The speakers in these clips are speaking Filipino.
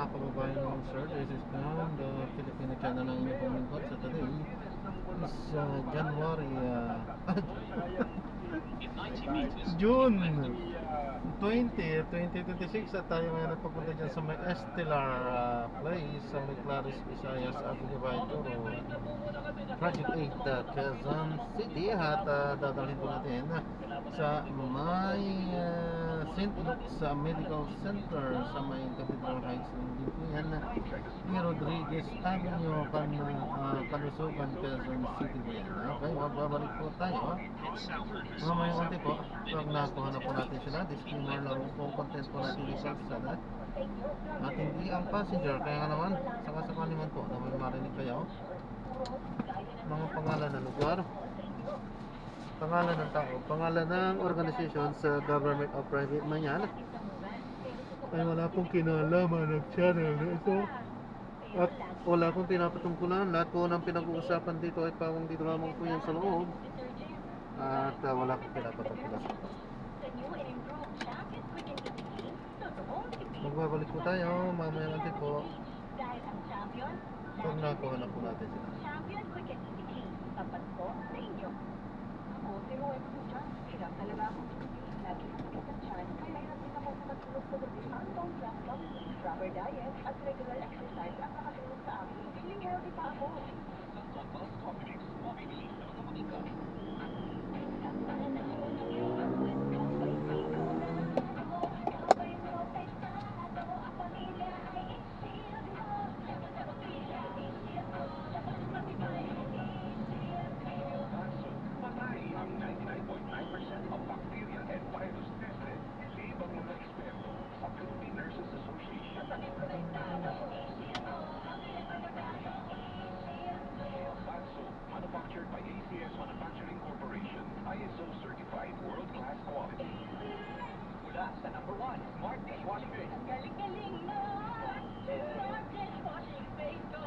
mga kababayan, sir, this is now the Filipino channel ng inyong lingkod. So today is January June 20, 2026 at tayo ngayon nagpapunta dyan sa may Estelar place sa may Claris, Visayas, Avenue Baydoro, Project 8, Quezon City at dadalhin po natin sa may St. Luke's Medical Center sa may Cathedral Heights din po yan, ni Rodriguez Avenue, Kalusugan, Quezon City po yan. Okay, babalik po tayo mamaya konti po pag nakuha na po natin sila. Disclaimer lang po content po natin sa sana at hindi ang passenger, kaya nga naman sakasakali man po na may marinig kayo mga pangalan ng lugar, pangalan ng tao, pangalan ng organization sa government o private man yan, ay wala pong kinalaman ng channel na ito at wala pong pinapatungkulan. Lahat po ng pinag-uusapan dito ay pawang dito lamang po yan sa loob at wala pong pinapatungkulan. Magbabalik po tayo mamaya natin po pag nakuha na po natin sila. Champion Quick and Easy Clean. Tapat ko sa inyo. Ako, pero ay ko dyan. Hirap talaga ako. Lagi na sakit ang tiyan. Kaya hirap din ako sa matulog sa gabi. Ang tong proper diet at regular exercise ang nakatulog sa akin. Feeling healthy pa ako. Manufactured by ACS Manufacturing Corporation, ISO certified world-class quality. Mula sa number 1, Smart Dishwashing Base. Galing-galing na! Smart dishwashing base ko.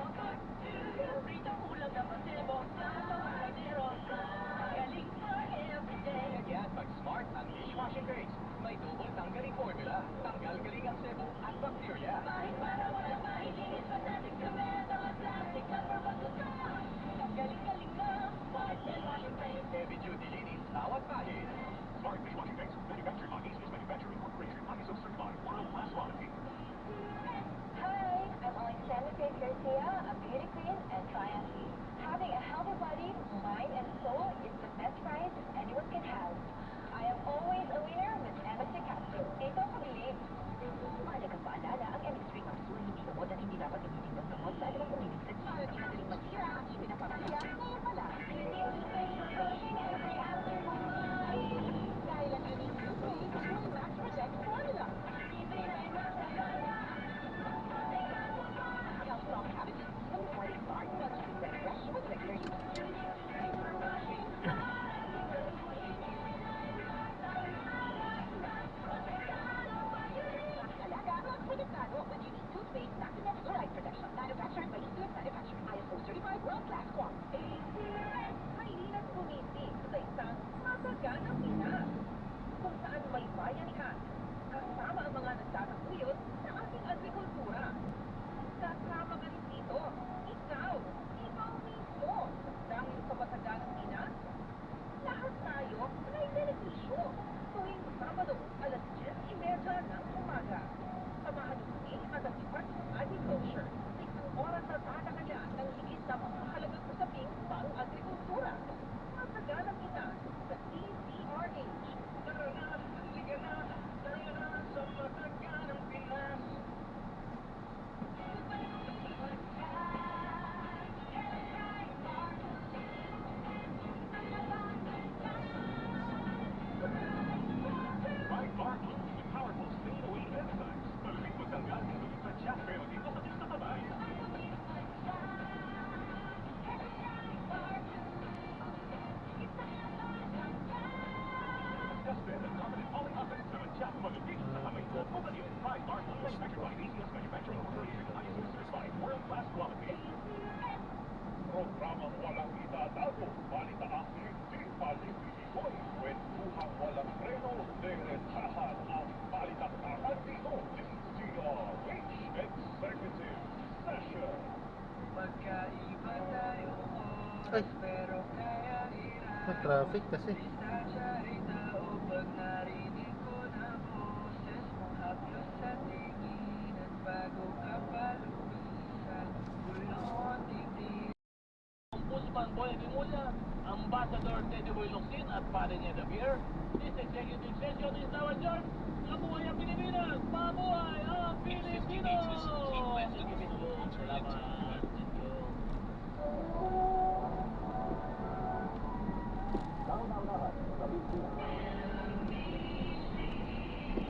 Rito ulam na masebo. Lalo ay meron ka. Galing pa everyday. Kaya mag-Smart ang dishwashing base. May double tanggaling formula. Tanggal galing ang sebo at bacteria. Kahit para walang mailinis, plastic cemento, plastic cover, batuta. Galing-galing na! Smart dishwashing base. Heavy duty linis, bawat bahid. Smart Dishwashing Base, manufactured by ACS Manufacturing Corporation, ISO certified world-class quality. Hi, I'm Alexandra Garcia, a beauty queen and triathlete. Having a healthy body, mind, and soul is the best prize anyone can have. I am always a winner with MSC Capsule. Ito ang pabili. Mahalagang paalala, ang MSC Capsule hindi gamot at hindi dapat gamitin ng gamot sa anumang umilig sa tiyan. Hindi madaling masira at hindi napapalaya. Kaya pala, brushing every afternoon. Dahil ang aming Capsule is Max Protect Formula. Strong habits. The morning start must be fresh with regular use. When you need toothpaste, Maxinex Fluoride Protection, manufactured by ACS Manufacturing, ISO certified world-class quality. Mailinas bumiti sa isang masaganang Pinas, kung saan may bayanihan, kasama ang mga nagtataguyod sa ating agrikultura. Kasama ka rin dito, ikaw mismo, dahil sa masaganang Pinas, lahat tayo may benepisyo. Tuwing Sabado, alas 10:30 ng umaga. Samahan niyo kami at ang Department of Agriculture sa isang oras na tatakayan ng higit na mga mahalagang usaping pang-agrikultura. Masaganang Pinas sa DZRH. Tara na, halika na, dahil traffic kasi. Ombudsman Boy Rimulya, Ambassador Teddy Boy Locsin at Padre Nieda Beer. This executive session is now adjourned. Mabuhay ang Pilipinas! Mabuhay ang Pilipino! Salamat.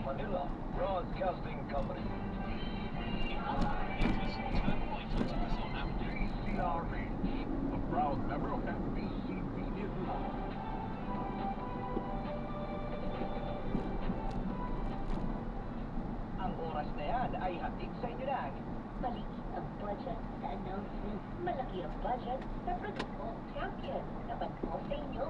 Manila Broadcasting Company. KCRH, a proud member of FBCB News. Ang oras na yan ay hatid sa inyo ng Maliit ang budget sa announcement. Malaki ang budget sa produkto. Champion, dapat ko sa inyo.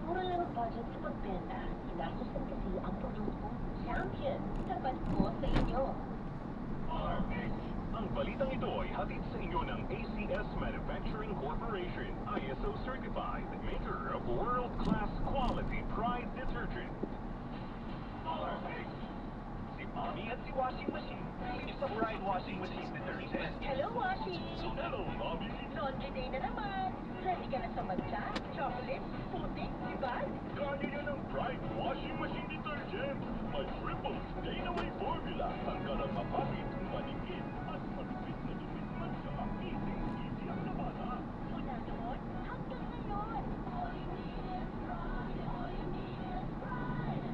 Mura lang ang budget sa pagbenta. Inasustan kasi ang produkto. Champion, dapat ko sa inyo. Ang balitang ito ay hatid sa inyo ng ACS Manufacturing Corporation, ISO certified, maker of world-class quality Pride detergent. Si Mommy at si Washing Machine. It's a Pride Washing Machine detergent. Hello, Washi! Hello, Mommy. Laundry day na naman. Ready ka na sa matcha, chocolate, putik, libag? Gani yan ang Pride Washing Machine detergent. May triple stain-away formula. Hanggang mapapit, manikit, at manipis na dumit man sa easy ang labada. Mula noon hanggang ngayon.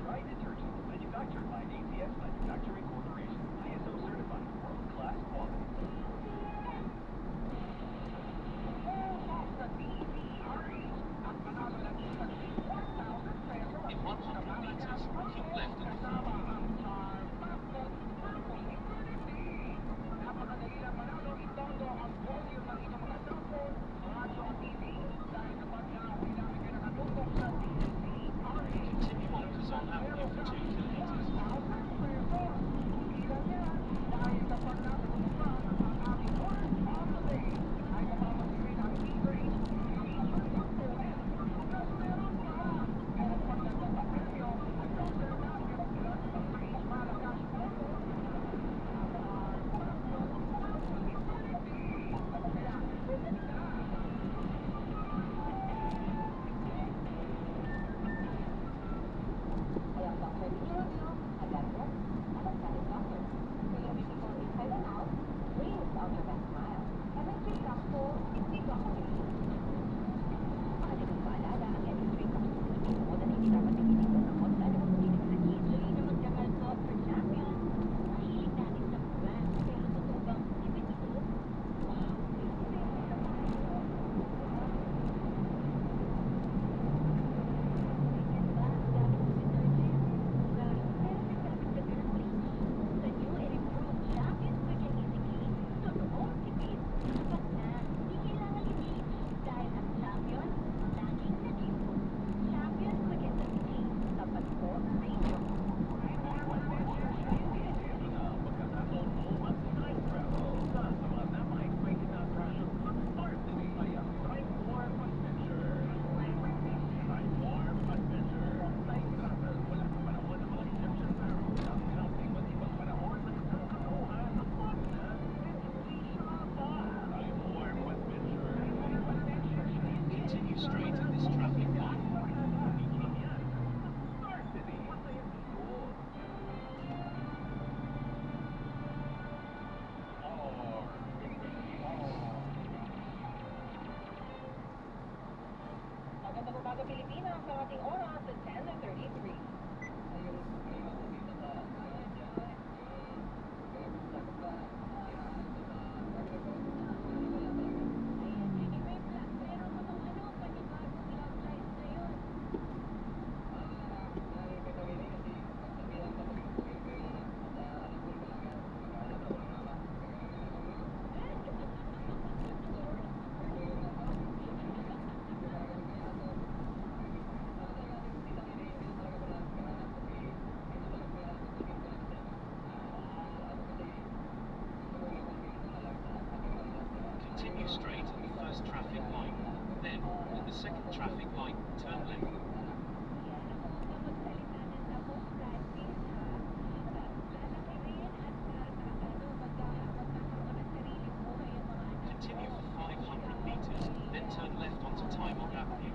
Pride detergent, manufactured by ACS Manufacturing Corporation, ISO certified, world-class quality. In 100 meters, keep left in the field. Continue on Kazan Avenue for 2 kilometers. Kaya Dr. Mirono, Agarro, alam ka rin Dr. Kaya before inside and out, breathe out your best smile. Electric Capsule, hindi ko ako Mahalagang paalala ang electric capsule. O na hindi dapat naginitan ng hot lalo kung hindi naman easily na magkakalso for champion. Mahilig natin sa brand, pero totoo bang iba ito? Wow! Continue straight in this traffic line. Magandang umaga Pilipinas sa ating oras sa 10:33. on the second traffic light, turn left. Continue for 500 meters, then turn left onto Timok Avenue.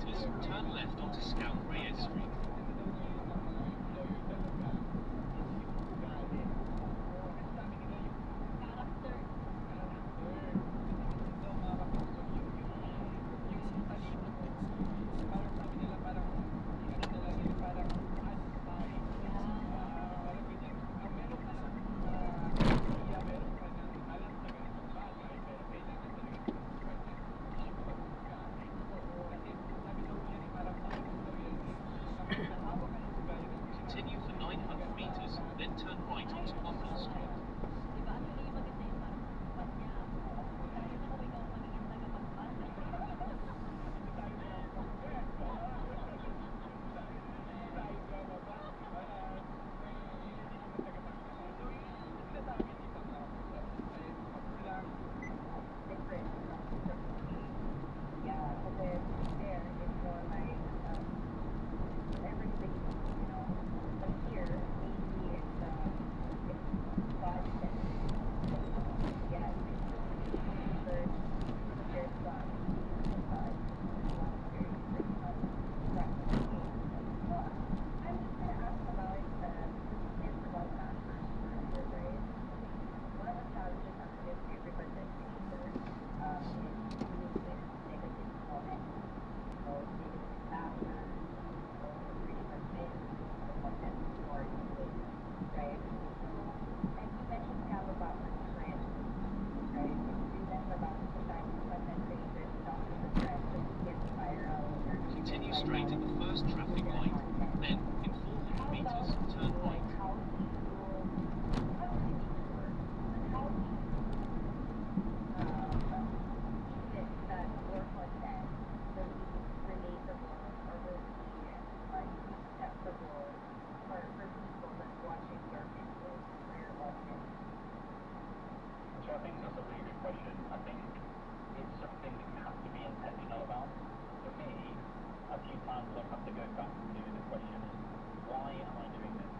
meters, turn left onto Scout Reyes Street. Continue for 900 meters, then turn right onto Waffle Street. Yeah, but then there it's more like everything, you know. But here, maybe it's 5 cents. Yeah, but there's very well, I'm just gonna ask about this about transfers earlier, right? One of the challenges actually of every content creator is dealing with negative comments, negative backers, pretty much in the content or using, right? And you mentioned Cam about the trend, right? If you remember about the time content creators talk to the trend that gets viral or Continue straight at the first traffic light, then in 400 meters, turn right. How do you work? How do you keep it that your content will be relatable or will be like acceptable for people that's watching your videos or your audience? So I think that's a really good question. I think it's something that you have to be intentional about. For me, a few times I've had to go back to the question is, why am I doing this?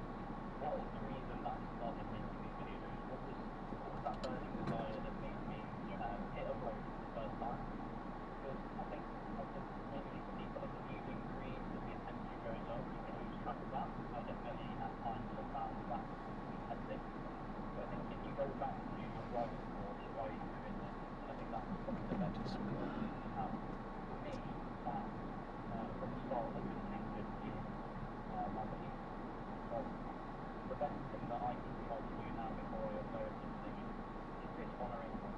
What is the reason that I started making these videos? What was that burning desire that made me hit upload for the first time? Because I think maybe for people in the music creeds as the attention goes up, you can lose track of that. I definitely at times have found that repetitive. But I think if you go back to your driving force, why are you doing this? I think that's probably the best response you can have. For me, that from the start has been anchored in my belief. But the best thing that I can try to do now before I upload something is this honouring one.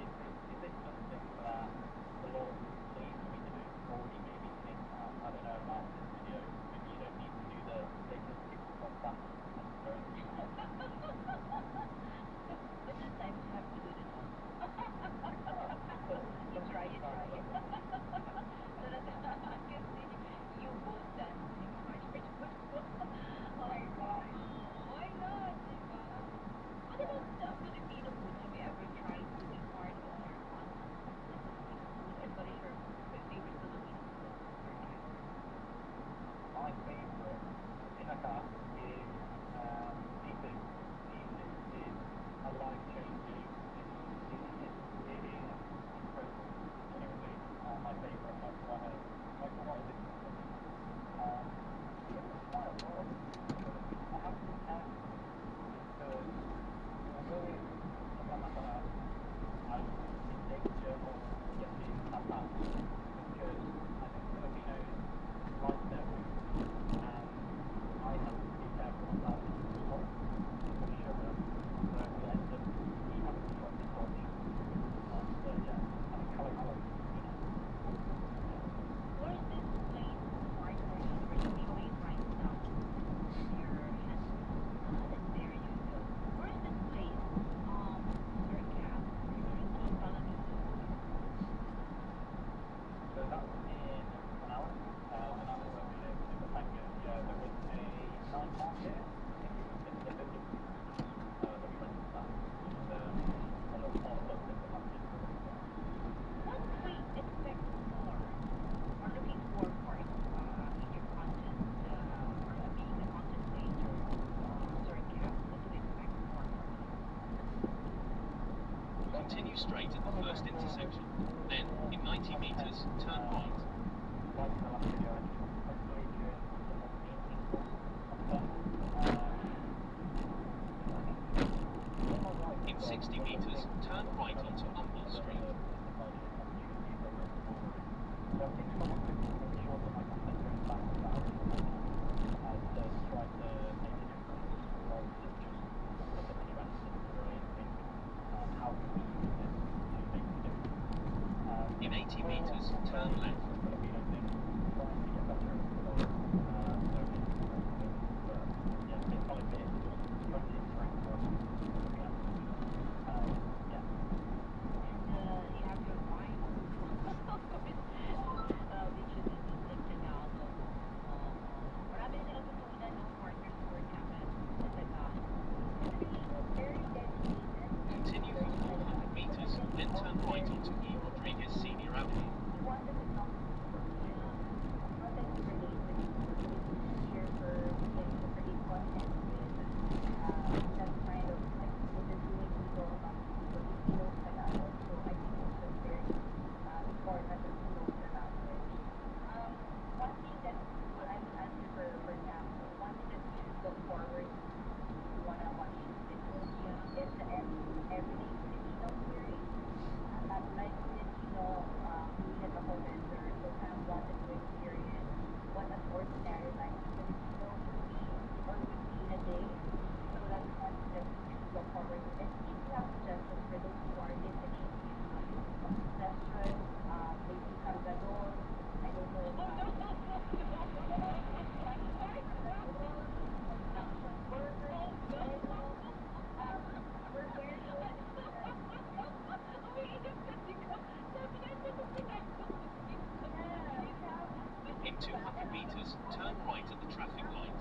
Is this something that the Lord pleased me to do? Or he maybe think, I don't know about this video, maybe you don't need to do the latest TikTok that necessarily. But sometimes you have to do this one. You try it. So that I can see you both dancing. Oh my gosh. Why not? Diba? What about the Filipino food? Have you ever tried to be part of our content? And what is your favorite Filipino food? My favourite pinaka is seafood. Seafood is a life-changing, it is incredible, genuinely. My favourite, like what is it? It's quite a lot. I have to be careful because although Sakamata, I'm in danger of getting tapas because I think Filipinos like their food and I have to be careful about the salt, the sugar, so we end up having to drop the salt. But yeah, I think Kalakaw is Where is this place marked for you? Where you show it right now? Your hand. And there you go. Where is this place? Sir Cap. Key Palamito. So that was in Manila, when I was working in Batangas. Yeah, there was a night market. I think it was in the village that we went to that. Just a little pop-up in the market. What can we expect more or looking for in your content or being a content creator? Sir Cap, what do we expect more from you? Continue straight at the first intersection, then in 90 meters, turn right. like the last video, hopefully during the whole meeting content, In 60 metres, turn right onto Umble Street. So I think someone could make sure that my content goes back to that as try to make a difference rather than just look at the trends and really think how can we use this to make a difference. In 80 metres, turn left. It's going to be, I think, trying to get better at the moment. But yeah, it's probably been just trying to interact more with yeah. You have your wine. Which is interesting na ako. Marami na natutunan ng partners for namin sa Tagal. Very dedicated. Continue for 400 metres, then turn right onto E. Rodriguez Senior Avenue. Wanted to talk content related here for getting to create content with that kind of like with the doing people about Filipino Tagalog. So I think it's just very important that we know the language. One thing that I'm answer for now, one thing that we should look forward to wanna watch this video is the everyday Filipino series. Not like Filipino being as a whole vendor, so kind of wanted to experience what an ordinary life Filipino would be or would be in a day. So that's one thing that we should look forward to. And if you have suggestions for those who are listening, suggestions, maybe Salvador, I don't know. In 200 metres, turn right at the traffic light.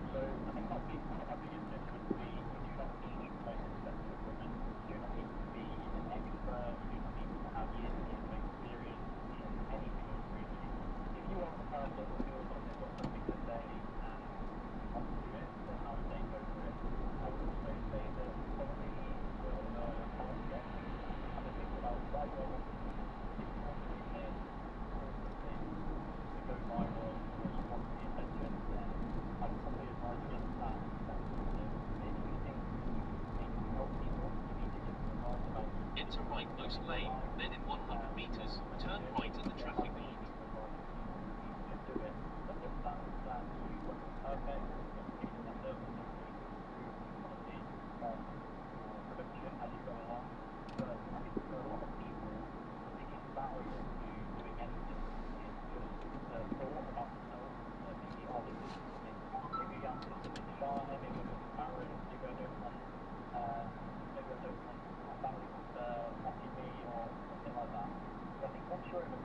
So I think my biggest tip would be you do not need most expensive equipment. You do not need to be an expert. You do not need to have years and years of experience in anything really. If you are the person who feels like they've got something to say and want to do it, then I would say go for it. I would also say that you probably will learn a lot from having think about why do I want to do this? If you want to make something to go viral or you want the attention, then I would probably advise against that. If you think you can help people, you need to give them advice about Enter right most lane, then in 100 metres, turn right at the traffic light. just do it. Understand that you won't be perfect. Education that there will need to improve quality of production as you go along. But I think for a lot of people, the biggest barrier to doing anything is just the thought about themselves. That maybe, oh, this is something, maybe I'm just a bit shy, maybe I'm a bit embarrassed, maybe I don't want my family to watching me or something like that. But I think once you're in a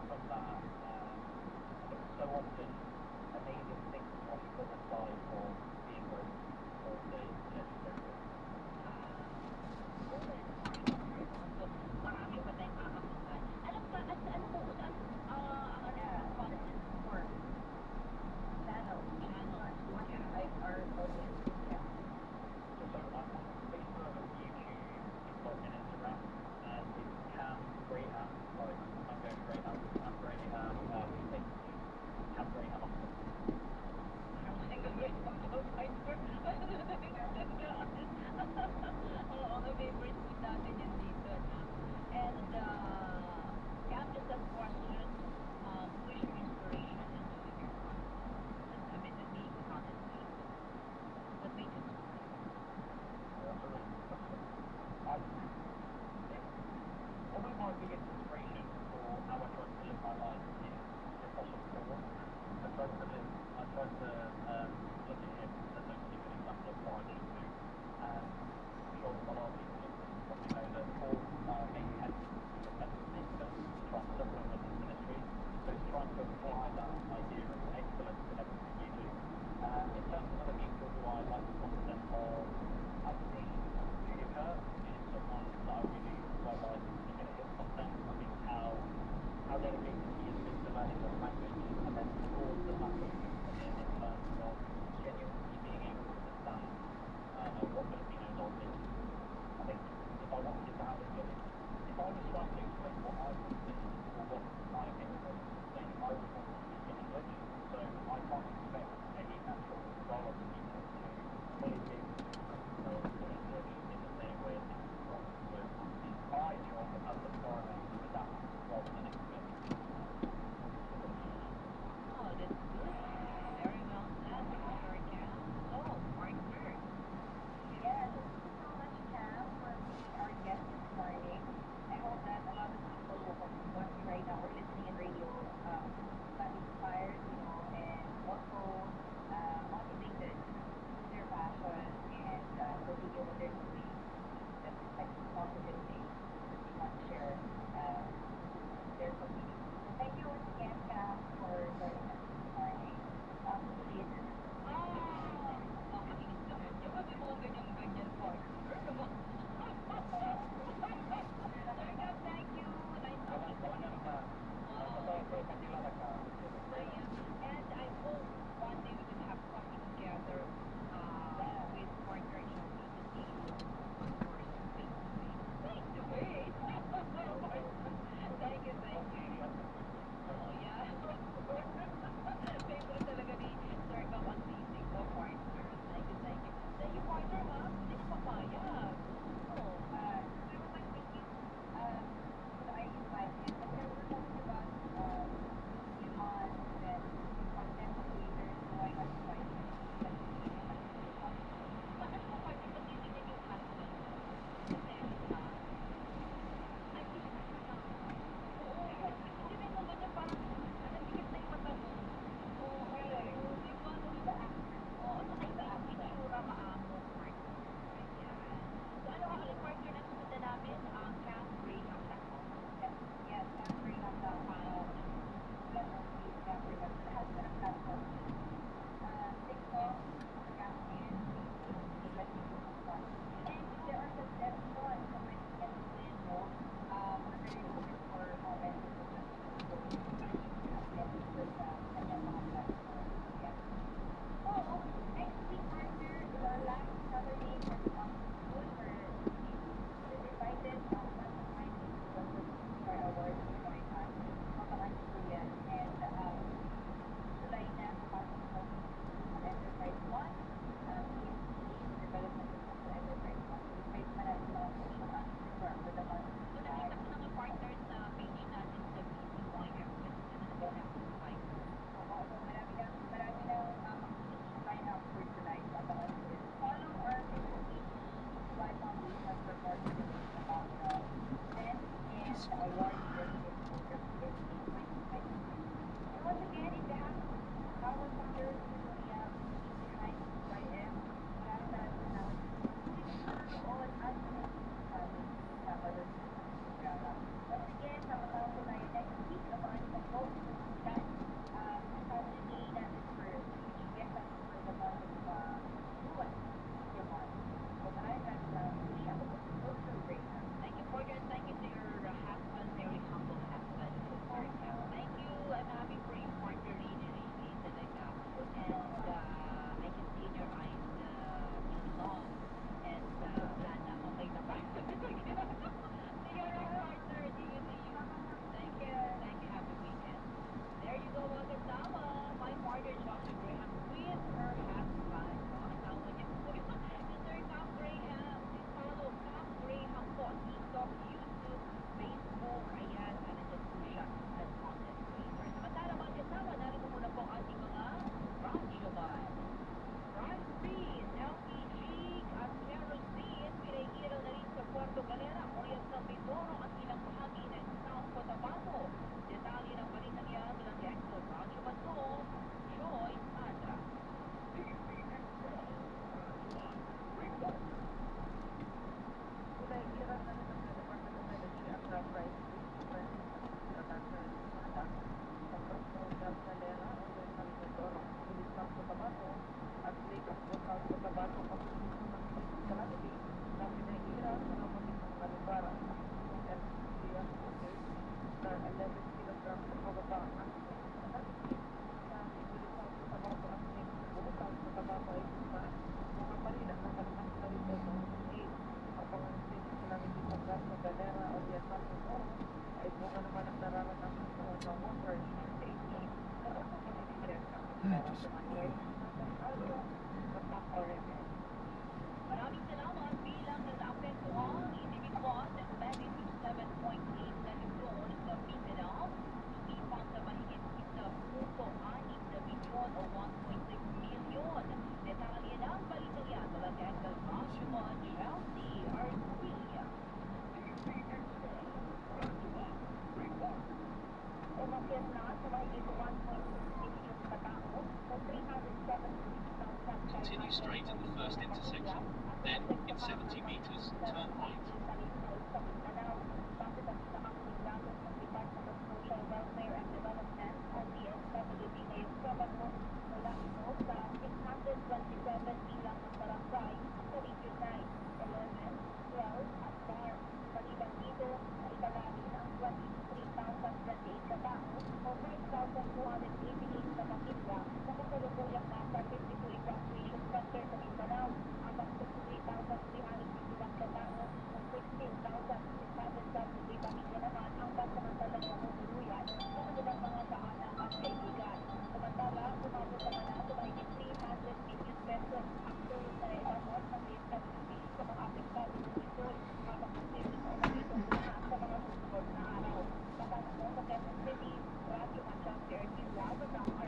the first intersection. Then, in 70 meters, turn right.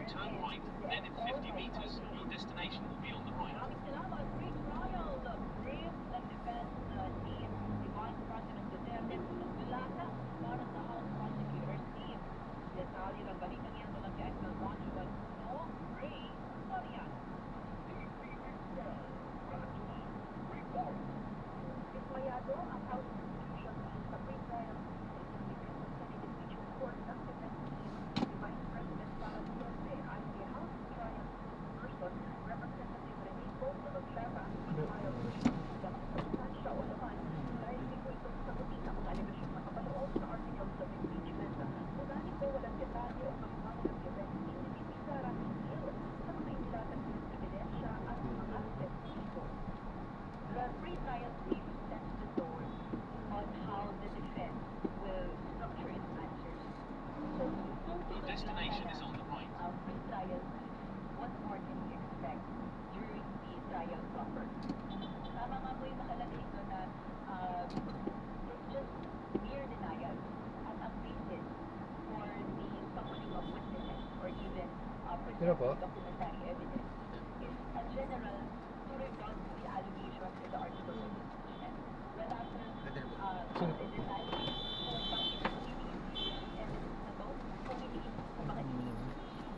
Turn right, then in 50 meters, your destination will be on the right. Maraming salamat, free trial. Brave and defense team, si Vice President Duterte Bulata para sa House Prosecutors team. Detalye ng balitang yan mula kay Edmel Bonjuan. No, Ray Mariano. Dismayado ang House Constitution sa free trial sa Legislative Court ng defense team. Si Vice President Sara Duterte ay si House trial person, Representative Rene Boto Maglava, siya o naman dahil hindi ko ito sagutin ang mga alegasyon na kabaloob sa articles of impeachment. Mula nito walang detalye o kalimang ng event hindi ni Sara Hill sa mga inilatag ng ebidensya at mga testigo. The free trial team sets the tone on how the defense will structure its answers. So, Your destination is on the right. free trial, what more can we expect during the trial proper? Tama nga po yung nakalagay ito na it's just mere denial at ang basis for the summoning of witnesses or even Sino po? presenting documentary evidence is a general to rebut the allegations in the articles of impeachment. Rather than deny kung bakit evidence na to, kung hindi kung bakit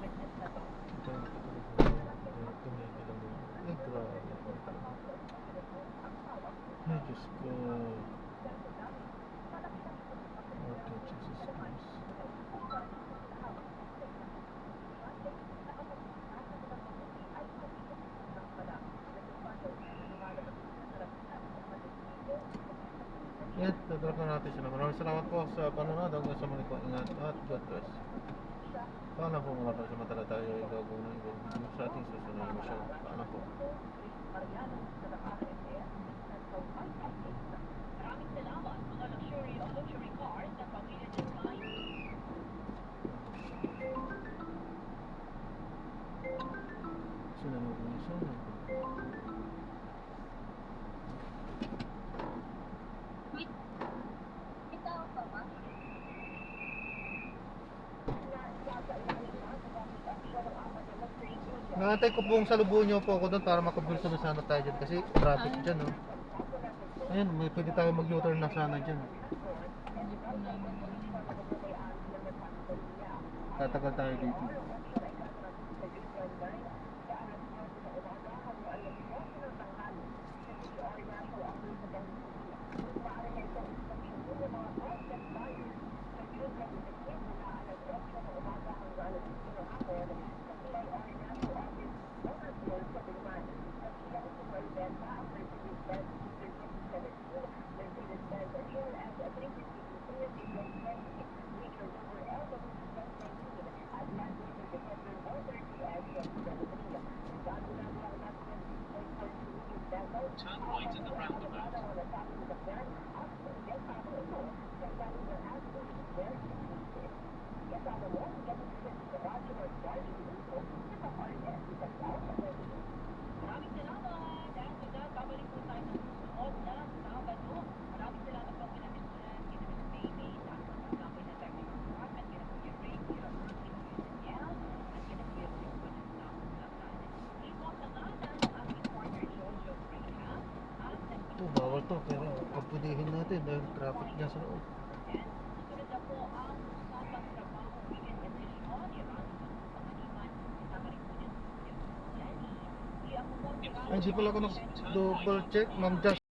witness na to. Ay, grabe. Ay, Diyos ko. Okay, Jesus Christ. Yan, dadrop na natin sila. Maraming salamat po sa panonood. Hanggang sa muli po, ingat at God bless. Paano po mga pagsamantala tayo ay gagawin ng video sa ating susunod na show. Paano po? Maraming salamat mga luxury cars ng pamilya design. Sinanong ko niya sana. Nakantay ko pong salubunyo po ako doon para makabulsa na sana tayo dyan kasi traffic dyan, no? Ayun, may pwede tayo mag-U-turn na sana dyan. Tatagal tayo dito. Turn right at the roundabout. Maraming salamat. Dahil dyan, babalik po tayo sa susunod na Sabado. Maraming salamat po kina Miss Jen, kina Miss Baby, sa ating pagkakapit na technical department, kina Kuya Ray, kina Mercy, kina Danielle, at kina Kuya Chris po na sa Bulacan. Ikaw sa ngalan ng aking partner Jojo Graham at Bawal to, pero pagpudihin natin dahil traffic dyan sa loob. susunod na po ang usapang trabaho weekend edition. Iran sa Pangaliman. Kasama rin po niya si Kuya Jenny. Ako po Ay, hindi pala ako nag-double check, Ma'am Josh.